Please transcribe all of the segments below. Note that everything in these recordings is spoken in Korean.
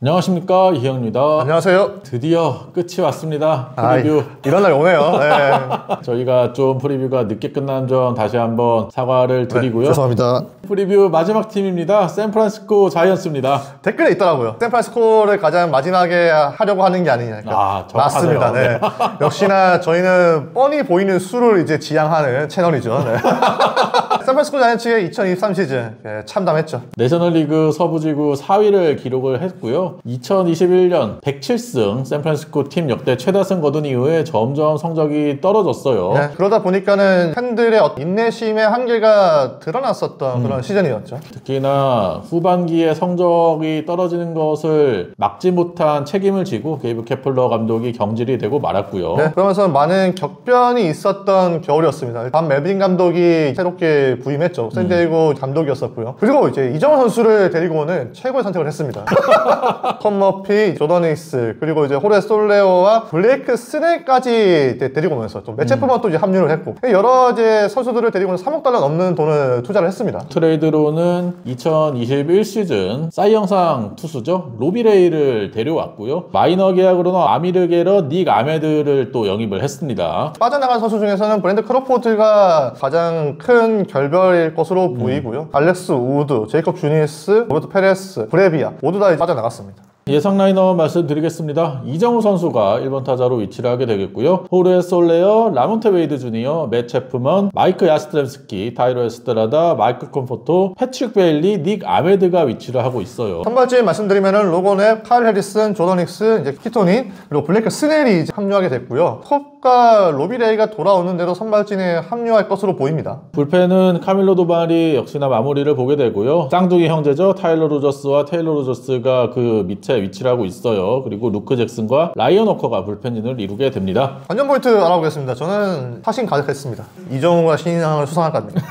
안녕하십니까, 이형입니다. 안녕하세요. 드디어 끝이 왔습니다. 프리뷰. 이런 날이 오네요. 네. 저희가 좀 프리뷰가 늦게 끝난 점 다시 한번 사과를 드리고요. 죄송합니다. 프리뷰 마지막 팀입니다. 샌프란시스코 자이언츠입니다. 댓글에 있더라고요. 샌프란시스코를 가장 마지막에 하려고 하는 게 아니냐. 맞습니다. 네. 역시나 저희는 뻔히 보이는 수를 이제 지향하는 채널이죠. 네. 샌프란시스코 자이언츠의 2023 시즌 참담했죠. 내셔널리그 서부지구 4위를 기록을 했고요. 2021년 107승 샌프란시스코 팀 역대 최다승 거둔 이후에 점점 성적이 떨어졌어요. 네, 그러다 보니까는 팬들의 인내심의 한계가 드러났었던 그런 시즌이었죠. 특히나 후반기에 성적이 떨어지는 것을 막지 못한 책임을 지고 게이브 케플러 감독이 경질이 되고 말았고요. 네, 그러면서 많은 격변이 있었던 겨울이었습니다. 반 멜빈 감독이 새롭게 부임했죠. 샌디에이고 감독이었었고요. 그리고 이제 이정원 선수를 데리고 오는 최고의 선택을 했습니다. 톰 머피, 조던 닉스, 그리고 이제 호레 솔레오와 블레이크 스넬까지 데리고 오면서 또 매체프만 또 이제 합류를 했고 여러 이제 선수들을 데리고 오는 3억 달러 넘는 돈을 투자를 했습니다. 트레이드로는 2021 시즌 사이영상 투수죠. 로비레이를 데려왔고요. 마이너 계약으로는 아미르 게러, 닉 아메드를 또 영입을 했습니다. 빠져나간 선수 중에서는 브랜드 크로포드가 가장 큰 결별일 것으로 보이고요. 알렉스 우드, 제이콥 주니스, 로버트 페레스, 브레비아 모두 다 빠져나갔습니다. 예상 라인업 말씀드리겠습니다. 이정우 선수가 1번 타자로 위치를 하게 되겠고요. 호르헤 솔레어, 라몬테 웨이드 주니어, 맷 체프먼, 마이크 야스트렘스키, 타이러 에스트라다, 마이클 콤포토, 패트릭 베일리, 닉 아메드가 위치를 하고 있어요. 선발진 말씀드리면은 로건 앱, 카일 해리슨, 조던 닉스, 이제 키토닌, 그리고 블레이크 스넬이 이제 합류하게 됐고요. 톱과 로비레이가 돌아오는데도 선발진에 합류할 것으로 보입니다. 불펜은 카밀로 도발이 역시나 마무리를 보게 되고요. 쌍둥이 형제죠. 타일러 로저스와 테일러 로저스가 그 밑에 위치를 하고 있어요. 그리고 루크 잭슨과 라이언 워커가 불펜진을 이루게 됩니다. 관전 포인트 알아보겠습니다. 저는 사심 가득했습니다. 이정우가 신인왕을 수상할 겁니다.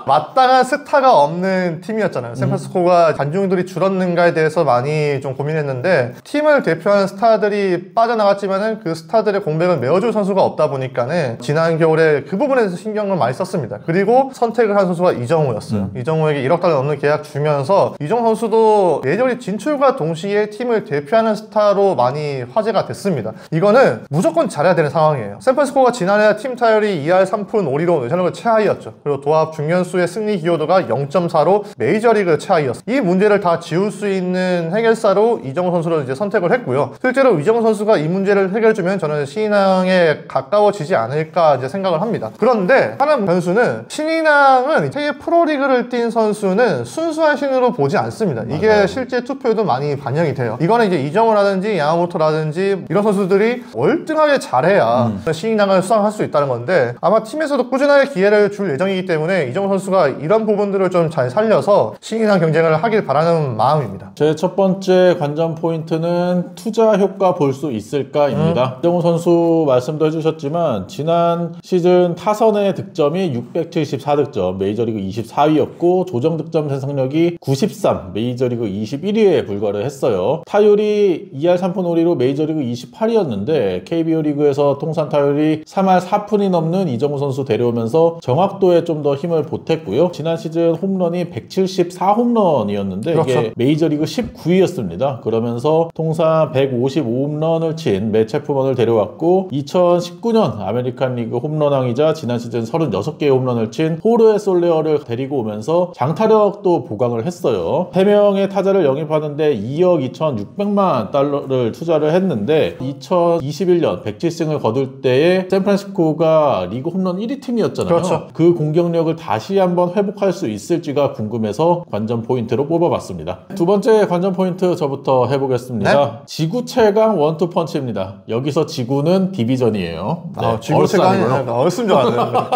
마땅한 스타가 없는 팀이었잖아요. 샌프란시스코가 관중들이 줄었는가에 대해서 많이 좀 고민했는데 팀을 대표하는 스타들이 빠져나갔지만은 그 스타들의 공백을 메워줄 선수가 없다 보니까는 지난 겨울에 그 부분에 대해서 신경을 많이 썼습니다. 그리고 선택을 한 선수가 이정우였어요. 이정우에게 1억 달러 넘는 계약 주면서 이정우 선수도 메이저리그 진출과 동시에 팀을 대표하는 스타로 많이 화제가 됐습니다. 이거는 무조건 잘해야 되는 상황이에요. 샌프란시스코가 지난해 팀 타율이 2할 3푼 5리로 내셔널리그 최하위였죠. 그리고 도합 중견수의 승리 기여도가 0.4로 메이저리그 최하위였어요. 이 문제를 다 지울 수 있는 해결사로 이정우 선수를 이제 선택을 했고요. 실제로 이정우 선수가 이 문제를 해결해주면 저는 신인왕에 가까워지지 않을까 이제 생각을 합니다. 그런데 하나 변수는 신인왕은 세계 프로리그를 뛴 선수는 순수한 신으로 보지 않습니다. 이게 맞아요. 실제 투표에도 많이 반영이 돼요. 이거는 이제 이정우라든지 야마모토라든지 이런 선수들이 월등하게 잘해야 신인왕을 수상할 수 있다는 건데 아마 팀에서도 꾸준하게 기회를 줄 예정이기 때문에 이정우 선수가 이런 부분들을 좀 잘 살려서 신인왕 경쟁을 하길 바라는 마음입니다. 제 첫 번째 관전 포인트는 투자 효과 볼 수 있을까입니다. 이정우 선수 말씀도 해주셨지만 지난 시즌 타선의 득점이 674득점, 메이저리그 24위였고 조정 득점 생산력이 93, 메이저리그 21위에 불과를 했어요. 타율이 2할 3푼 5리로 메이저리그 28위였는데 KBO 리그에서 통산 타율이 3할 4푼이 넘는 이정우 선수 데려오면서 정확도에 좀 더 힘을 보탰고요. 지난 시즌 홈런이 174홈런이었는데 그렇죠. 이게 메이저리그 19위였습니다. 그러면서 통산 155홈런을 친 맷 체프먼을 데려왔고 2019년 아메리칸 리그 홈런왕이자 지난 시즌 36개의 홈런을 친 호르헤 솔레어를 데리고 오면서 장타력도 보강을 했어요. 3명의 타자를 영입하는데 2억 2,600만 달러를 투자를 했는데 2021년 107승을 거둘 때에 샌프란시스코가 리그 홈런 1위 팀이었잖아요. 그렇죠. 그 공격력을 다시 한번 회복할 수 있을지가 궁금해서 관전 포인트로 뽑아봤습니다. 두 번째 관전 포인트 저부터 해보겠습니다. 네? 지구 최강 원투 펀치입니다. 여기서 지구는 디비전이에요. 네, 지구 최강이 얼쓴 줄 알았네요.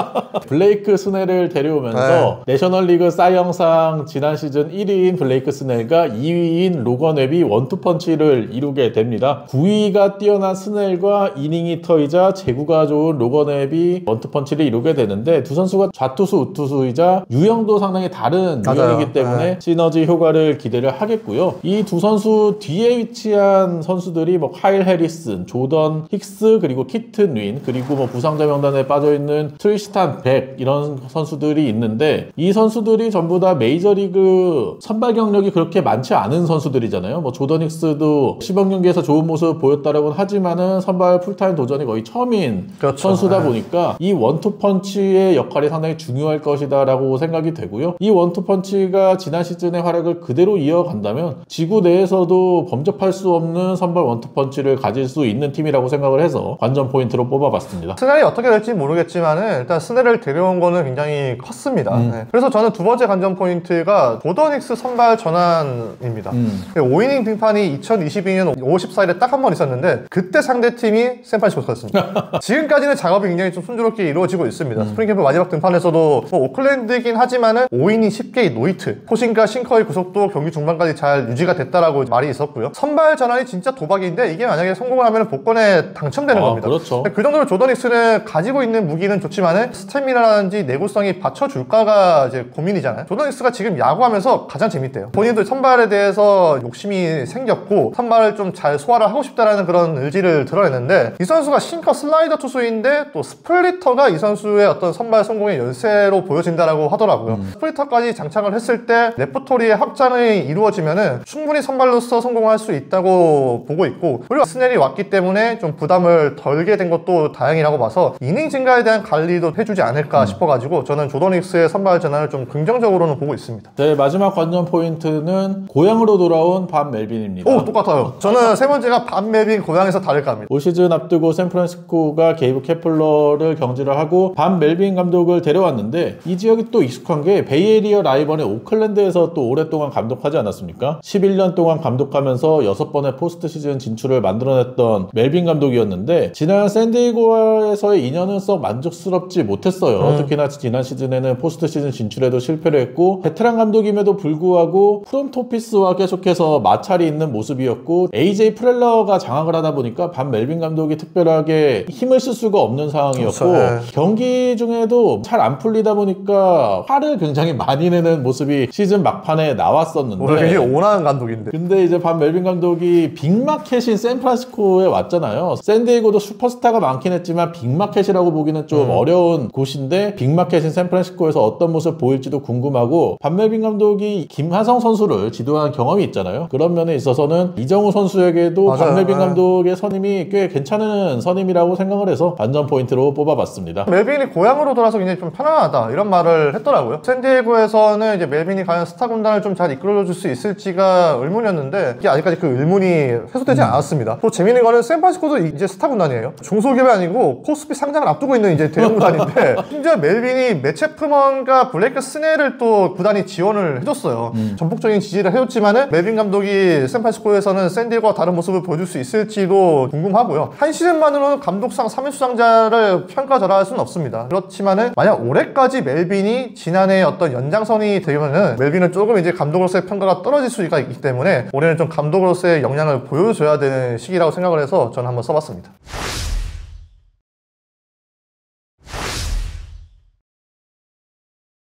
블레이크 스넬을 데려오면서 내셔널리그 사이영상 지난 시즌 1위인 블레이크 스넬과 2위인 로건 웹이 원투펀치를 이루게 됩니다. 9위가 뛰어난 스넬과 이닝 히터이자 제구가 좋은 로건 웹이 원투펀치를 이루게 되는데 두 선수가 좌투수 우투수 유형이자 유형도 상당히 다른 맞아요. 유형이기 때문에 네. 시너지 효과를 기대를 하겠고요. 이 두 선수 뒤에 위치한 선수들이 뭐 카일 해리슨, 조던 힉스, 그리고 키튼 윈, 그리고 뭐 부상자 명단에 빠져있는 트리스탄 백, 이런 선수들이 있는데, 이 선수들이 전부 다 메이저리그 선발 경력이 그렇게 많지 않은 선수들이잖아요. 뭐 조던 힉스도 시범 경기에서 좋은 모습을 보였다라고는 하지만은 선발 풀타임 도전이 거의 처음인 그렇죠. 선수다 네. 보니까 이 원투펀치의 역할이 상당히 중요할 것이다라고 생각이 되고요. 이 원투펀치가 지난 시즌의 활약을 그대로 이어간다면 지구 내에서도 범접할 수 없는 선발 원투펀치를 가질 수 있는 팀이라고 생각을 해서 관전 포인트로 뽑아봤습니다. 스넬이 어떻게 될지 모르겠지만은 일단 스넬을 데려온 거는 굉장히 컸습니다. 네. 그래서 저는 두 번째 관전 포인트가 조던 힉스 선발 전환입니다. 5이닝 등판이 2022년 5월 14일에 딱 한 번 있었는데 그때 상대팀이 샌프란시스코였습니다. 지금까지는 작업이 굉장히 좀 순조롭게 이루어지고 있습니다. 스프링 캠프 마지막 등판에서도 뭐 오클랜드긴 하지만은 5이닝 10개 노히트, 포싱과 싱커의 구속도 경기 중반까지 잘 유지가 됐다라고 말이 있었고요. 선발 전환이 진짜 도박인데 이게 만약에 성공을 하면 복권에 당첨되는 겁니다. 그렇죠. 그 정도로 조던 힉스는 가지고 있는 무기는 좋지만은 스태미나라든지 내구성이 받쳐줄까가 이제 고민이잖아요. 조던 힉스가 지금 야구하면서 가장 재밌대요. 본인도 선발에 대해서 욕심이 생겼고 선발을 좀 잘 소화를 하고 싶다라는 그런 의지를 드러냈는데, 이 선수가 싱커 슬라이더 투수인데 또 스플리터가 이 선수의 어떤 선발 성공의 열쇠로 보여진다라고 하더라고요. 스플리터까지 장착을 했을 때 레퍼토리의 확장이 이루어지면은 충분히 선발로서 성공할 수 있다고 보고 있고, 그리고 스넬이 왔기 때문에 좀 부담을 덜게 된 것도 다행이라고 봐서 이닝 증가에 대한 관리도 해주지 않을까 싶어가지고 저는 조던 힉스의 선발 전환을 좀 긍정적으로는 보고 있습니다. 네, 마지막 관전 포인트는 고향으로 돌아온 반 멜빈입니다. 오, 똑같아요. 저는 세 번째가 반 멜빈 고향에서 다를까 합니다. 올 시즌 앞두고 샌프란시스코가 게이브 케플러를 경질을 하고 반 멜빈 감독을 데려왔는데, 이 지역이 또 익숙한 게 베이에리어 라이벌의 오클랜드에서 또 오랫동안 감독하지 않았습니까? 11년 동안 감독하면서 6번의 포스트 시즌 진출을 만들어냈던 멜빈 감독이었는데, 지난 샌디에고와에서의 인연은 썩 만족스럽지 못했어요. 특히나 지난 시즌에는 포스트 시즌 진출에도 실패를 했고, 베테랑 감독임에도 불구하고 프론트 오피스와 계속해서 마찰이 있는 모습이었고, AJ 프렐러가 장악을 하다 보니까 반 멜빈 감독이 특별하게 힘을 쓸 수가 없는 상황이었고, 그렇죠. 경기 중에도 잘 안 풀리다 보니까 화를 굉장히 많이 내는 모습이 시즌 막판에 나왔었는데, 오늘 굉장히 온화한 감독인데. 근데 이제 반 멜빈 감독이 빅마켓인 샌프란시스코에 왔잖아요. 샌디에고도 슈퍼스타가 많긴 했지만 빅마켓이라고 보기는 좀 어려운 곳인데, 빅마켓인 샌프란시스코에서 어떤 모습 보일지도 궁금하고, 반 멜빈 감독이 김하성 선수를 지도한 경험이 있잖아요. 그런 면에 있어서는 이정우 선수에게도 맞아요. 반 멜빈 감독의 선임이 꽤 괜찮은 선임이라고 생각을 해서 관전 포인트로 뽑아봤습니다. 멜빈이 고향으로 돌아서 굉장히 좀 편안하다 이런 말을 했더라고요. 샌디에고에서는 이제 멜빈이 과연 스타 군단을 좀 잘 이끌어줄 수 있을지가 의문이었는데, 이게 아직까지 그 의문이 해소되지 않았습니다. 또 재밌는 거는 샌프란시스코도 이제 스타 군단이에요. 중소기업이 아니고 코스피 상장을 앞두고 있는 이제 대형 구단인데 심지어 멜빈이 매체 프먼과 블레이크 스넬을 또 구단이 지원을 해줬어요. 전폭적인 지지를 해줬지만은 멜빈 감독이 샌프란시스코에서는 샌디에고와 다른 모습을 보여줄 수 있을지도 궁금하고요. 한 시즌만으로는 감독상 3일 수상자를 평가절하할 수는 없습니다. 그렇지만은 만약 올해까지 멜빈이 지난해 어떤 연장선이 되면은 멜빈은 조금 이제 감독으로서의 평가가 떨어질 수가 있기 때문에 올해는 좀 감독으로서의 역량을 보여줘야 되는 시기라고 생각을 해서 저는 한번 써봤습니다.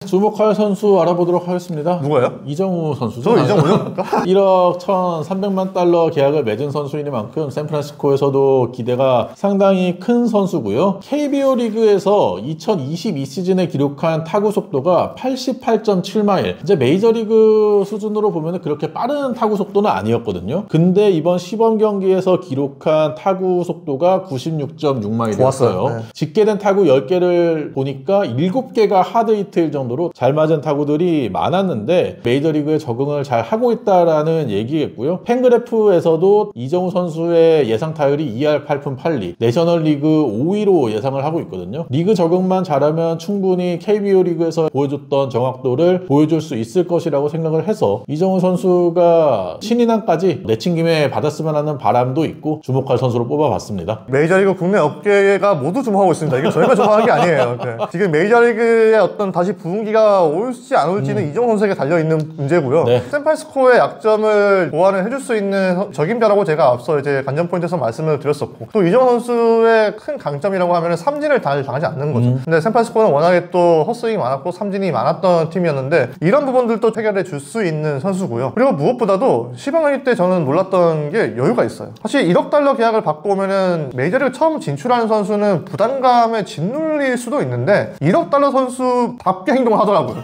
주목할 선수 알아보도록 하겠습니다. 누가요? 이정우 선수죠. 저 이정우요? 1억 1,300만 달러 계약을 맺은 선수이니만큼 샌프란시스코에서도 기대가 상당히 큰 선수고요. KBO 리그에서 2022 시즌에 기록한 타구 속도가 88.7마일. 이제 메이저리그 수준으로 보면 그렇게 빠른 타구 속도는 아니었거든요. 근데 이번 시범 경기에서 기록한 타구 속도가 96.6마일이었어요. 좋았어요. 네. 집계된 타구 10개를 보니까 7개가 하드 히트일 정도로 잘 맞은 타구들이 많았는데, 메이저리그에 적응을 잘 하고 있다라는 얘기겠고요. 팬그래프에서도 이정우 선수의 예상 타율이 2할 8푼 8리, 내셔널리그 5위로 예상을 하고 있거든요. 리그 적응만 잘하면 충분히 KBO 리그에서 보여줬던 정확도를 보여줄 수 있을 것이라고 생각을 해서 이정우 선수가 신인왕까지 내친김에 받았으면 하는 바람도 있고 주목할 선수로 뽑아봤습니다. 메이저리그 국내 업계가 모두 주목하고 있습니다. 이게 저희만 주목하는 게 아니에요. 지금 메이저리그의 어떤 다시 부흥기 위기가 올지 안 올지는 이정우 선수에게 달려있는 문제고요. 네. 샌프란시스코의 약점을 보완을 해줄 수 있는 적임자라고 제가 앞서 이제 관전 포인트에서 말씀을 드렸었고, 또 이정우 선수의 큰 강점이라고 하면 삼진을 잘 당하지 않는 거죠. 근데 샌프란시스코는 워낙에 또 헛스윙이 많았고 삼진이 많았던 팀이었는데 이런 부분들도 해결해 줄 수 있는 선수고요. 그리고 무엇보다도 시범 때 저는 놀랐던 게 여유가 있어요. 사실 1억 달러 계약을 받고 오면은 메이저리그 처음 진출하는 선수는 부담감에 짓눌릴 수도 있는데 1억 달러 선수답게 행동을 하더라고요.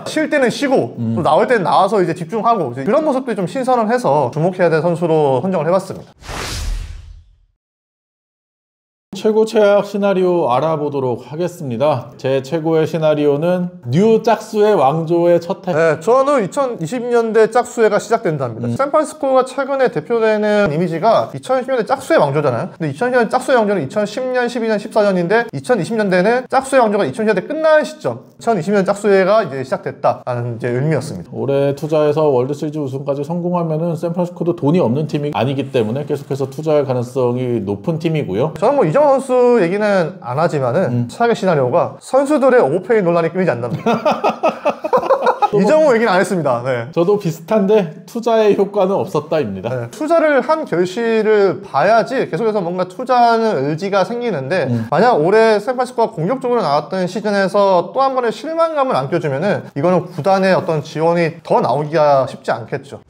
쉴 때는 쉬고 또 나올 때는 나와서 이제 집중하고 이제 그런 모습들이 좀 신선을 해서 주목해야 될 선수로 선정을 해봤습니다. 최고 최악 시나리오 알아보도록 하겠습니다. 제 최고의 시나리오는 뉴 짝수의 왕조의 첫 해. 네, 저는 2020년대 짝수회가 시작된답니다. 샌프란시스코가 최근에 대표되는 이미지가 2020년대 짝수의 왕조잖아요. 근데 2020년대 짝수의 왕조는 2010년, 12년, 14년인데 2020년대는 짝수의 왕조가 2020년대 끝나는 시점, 2020년 짝수회가 이제 시작됐다라는 이제 의미였습니다. 올해 투자해서 월드시리즈 우승까지 성공하면은 샌프란시스코도 돈이 없는 팀이 아니기 때문에 계속해서 투자할 가능성이 높은 팀이고요. 저는 뭐 이정우 선수 얘기는 안 하지만은 최악의 시나리오가 선수들의 오페이 논란이 끊이지 않답니다. 이정우 얘기는 안 했습니다. 네. 저도 비슷한데 투자의 효과는 없었다입니다. 네. 투자를 한 결실을 봐야지 계속해서 뭔가 투자하는 의지가 생기는데 만약 올해 샌프란시스코가 공격적으로 나왔던 시즌에서 또 한 번의 실망감을 안겨주면은 이거는 구단의 어떤 지원이 더 나오기가 쉽지 않겠죠.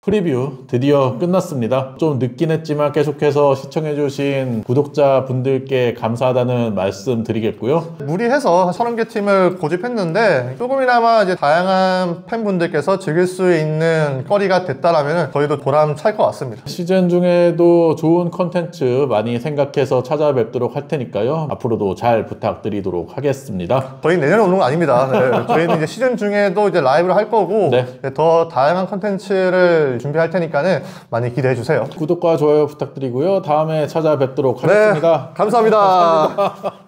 프리뷰 드디어 끝났습니다. 좀 늦긴 했지만 계속해서 시청해주신 구독자분들께 감사하다는 말씀 드리겠고요. 무리해서 30개 팀을 고집했는데 조금이나마 이제 다양한 팬분들께서 즐길 수 있는 거리가 됐다라면 저희도 보람 찰 것 같습니다. 시즌 중에도 좋은 컨텐츠 많이 생각해서 찾아뵙도록 할 테니까요. 앞으로도 잘 부탁드리도록 하겠습니다. 저희 내년에 오는 건 아닙니다. 네. 저희는 이제 시즌 중에도 이제 라이브를 할 거고 네. 더 다양한 컨텐츠를 준비할 테니까는 많이 기대해 주세요. 구독과 좋아요 부탁드리고요. 다음에 찾아뵙도록 하겠습니다. 네, 감사합니다.